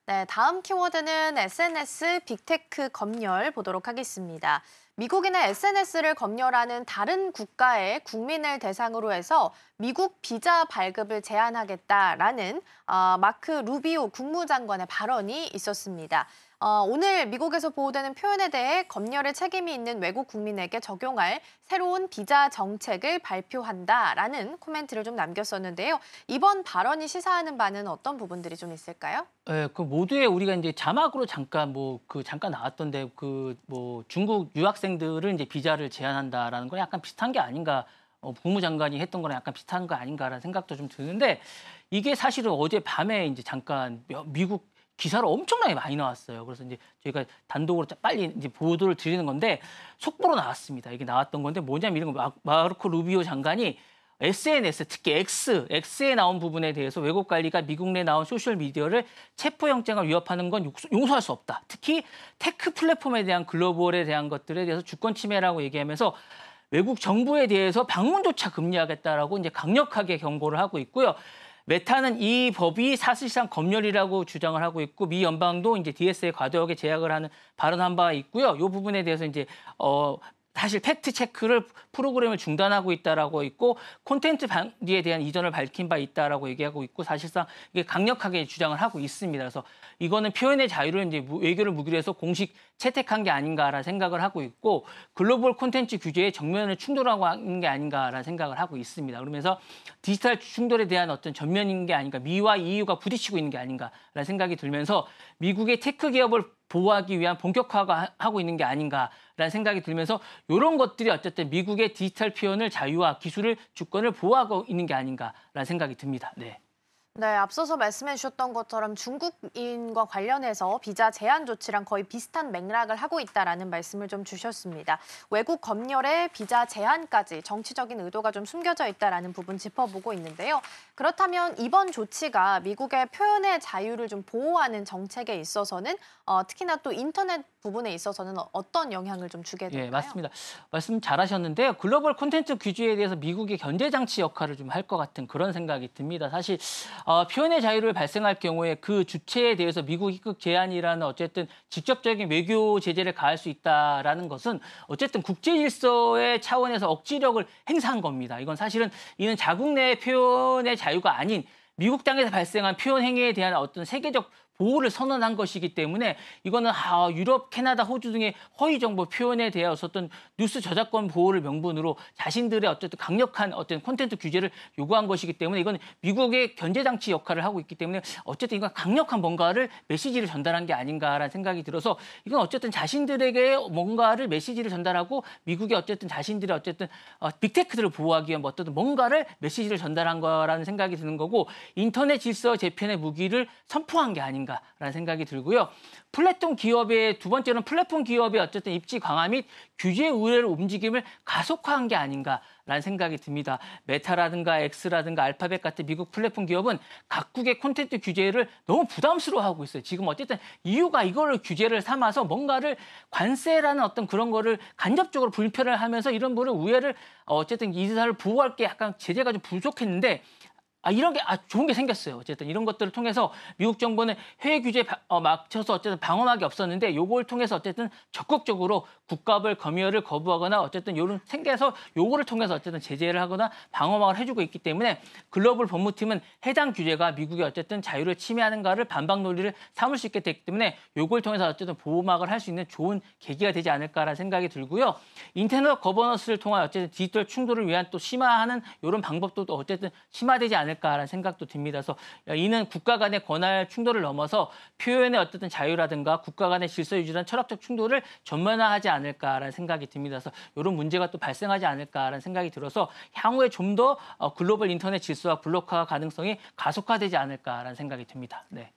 네, 다음 키워드는 SNS 빅테크 검열 보도록 하겠습니다. 미국인의 SNS를 검열하는 다른 국가의 국민을 대상으로 해서 미국 비자 발급을 제한하겠다라는 마크 루비오 국무장관의 발언이 있었습니다. 오늘 미국에서 보도되는 표현에 대해 검열의 책임이 있는 외국 국민에게 적용할 새로운 비자 정책을 발표한다라는 코멘트를 좀 남겼었는데요. 이번 발언이 시사하는 바는 어떤 부분들이 좀 있을까요? 예, 그 모두에 우리가 이제 자막으로 잠깐 잠깐 나왔던데 중국 유학생들을 이제 비자를 제한한다라는 건 약간 비슷한 게 아닌가. 국무장관이 했던 거랑 약간 비슷한 거 아닌가라는 생각도 좀 드는데 이게 사실은 어제 밤에 이제 잠깐 미국 기사로 엄청나게 많이 나왔어요. 그래서 이제 저희가 단독으로 빨리 이제 보도를 드리는 건데 속보로 나왔습니다. 이게 나왔던 건데 뭐냐면 이런 거 마르코 루비오 장관이 SNS, 특히 X에 나온 부분에 대해서 왜곡 관리가 미국 내 나온 소셜미디어를 체포영장을 위협하는 건 용서할 수 없다. 특히 테크 플랫폼에 대한 글로벌에 대한 것들에 대해서 주권 침해라고 얘기하면서 외국 정부에 대해서 방문조차 금지하겠다라고 이제 강력하게 경고를 하고 있고요. 메타는 이 법이 사실상 검열이라고 주장을 하고 있고 미 연방도 이제 DS에 과도하게 제약을 하는 발언한 바 있고요. 이 부분에 대해서 이제 사실 팩트 체크를 프로그램을 중단하고 있다라고 있고 콘텐츠 방지에 대한 이전을 밝힌 바 있다라고 얘기하고 있고 사실상 이게 강력하게 주장을 하고 있습니다. 그래서 이거는 표현의 자유를 이제 외교를 무기로 해서 공식 채택한 게 아닌가라는 생각을 하고 있고 글로벌 콘텐츠 규제에 정면을 충돌하고 하는 게 아닌가라는 생각을 하고 있습니다. 그러면서 디지털 충돌에 대한 어떤 전면인 게 아닌가, 미와 EU가 부딪히고 있는 게 아닌가라는 생각이 들면서 미국의 테크 기업을 보호하기 위한 본격화하고 있는 게 아닌가라는 생각이 들면서 이런 것들이 어쨌든 미국의 디지털 표현을 자유와 기술을 주권을 보호하고 있는 게 아닌가라는 생각이 듭니다. 네. 네, 앞서서 말씀해 주셨던 것처럼 중국인과 관련해서 비자 제한 조치랑 거의 비슷한 맥락을 하고 있다라는 말씀을 좀 주셨습니다. 외국 검열에 비자 제한까지 정치적인 의도가 좀 숨겨져 있다라는 부분 짚어보고 있는데요. 그렇다면 이번 조치가 미국의 표현의 자유를 좀 보호하는 정책에 있어서는 특히나 또 인터넷 부분에 있어서는 어떤 영향을 좀 주게 될까요? 예, 맞습니다. 말씀 잘하셨는데요. 글로벌 콘텐츠 규제에 대해서 미국이 견제 장치 역할을 좀 할 것 같은 그런 생각이 듭니다. 사실 표현의 자유를 발생할 경우에 그 주체에 대해서 미국 입국 제한이라는 어쨌든 직접적인 외교 제재를 가할 수 있다라는 것은 어쨌든 국제 질서의 차원에서 억지력을 행사한 겁니다. 이건 사실은 이는 자국 내 표현의 자유가 아닌 미국 땅에서 발생한 표현 행위에 대한 어떤 세계적 보호를 선언한 것이기 때문에 이거는 유럽, 캐나다, 호주 등의 허위 정보 표현에 대해서 어떤 뉴스 저작권 보호를 명분으로 자신들의 어쨌든 강력한 어떤 콘텐츠 규제를 요구한 것이기 때문에 이건 미국의 견제 장치 역할을 하고 있기 때문에 어쨌든 이건 강력한 뭔가를 메시지를 전달한 게 아닌가라는 생각이 들어서 이건 어쨌든 자신들에게 뭔가를 메시지를 전달하고 미국의 어쨌든 자신들의 어쨌든 빅테크들을 보호하기 위한 어떤 뭔가를 메시지를 전달한 거라는 생각이 드는 거고 인터넷 질서 재편의 무기를 선포한 게 아닌가. 라는 생각이 들고요. 플랫폼 기업의 두 번째는 플랫폼 기업의 어쨌든 입지 강화 및 규제 우회를 움직임을 가속화한 게 아닌가라는 생각이 듭니다. 메타라든가 엑스라든가 알파벳 같은 미국 플랫폼 기업은 각국의 콘텐츠 규제를 너무 부담스러워하고 있어요. 지금 어쨌든 EU가 이거를 규제를 삼아서 뭔가를 관세라는 어떤 그런 거를 간접적으로 불편을 하면서 이런 부분을 우회를 어쨌든 이사를 보호할 게 약간 제재가 좀 부족했는데 이런 게 좋은 게 생겼어요. 어쨌든 이런 것들을 통해서 미국 정부는 해외 규제에 맞춰서 어쨌든 방어막이 없었는데 요걸 통해서 어쨌든 적극적으로 국가별 검열을 거부하거나 어쨌든 요런 생겨서 요거를 통해서 어쨌든 제재를 하거나 방어막을 해주고 있기 때문에 글로벌 법무팀은 해당 규제가 미국의 어쨌든 자유를 침해하는가를 반박 논리를 삼을 수 있게 됐기 때문에 요걸 통해서 어쨌든 보호막을 할 수 있는 좋은 계기가 되지 않을까라는 생각이 들고요. 인터넷 거버넌스를 통한 어쨌든 디지털 충돌을 위한 또 심화하는 요런 방법도 또 어쨌든 심화되지 않을까라는 생각도 듭니다. 그래서 이는 국가 간의 권한 충돌을 넘어서 표현의 어쨌든 자유라든가 국가 간의 질서 유지라는 철학적 충돌을 전면화하지 않을까라는 생각이 듭니다. 그래서 이런 문제가 또 발생하지 않을까라는 생각이 들어서 향후에 좀 더 글로벌 인터넷 질서와 블록화 가능성이 가속화되지 않을까라는 생각이 듭니다. 네.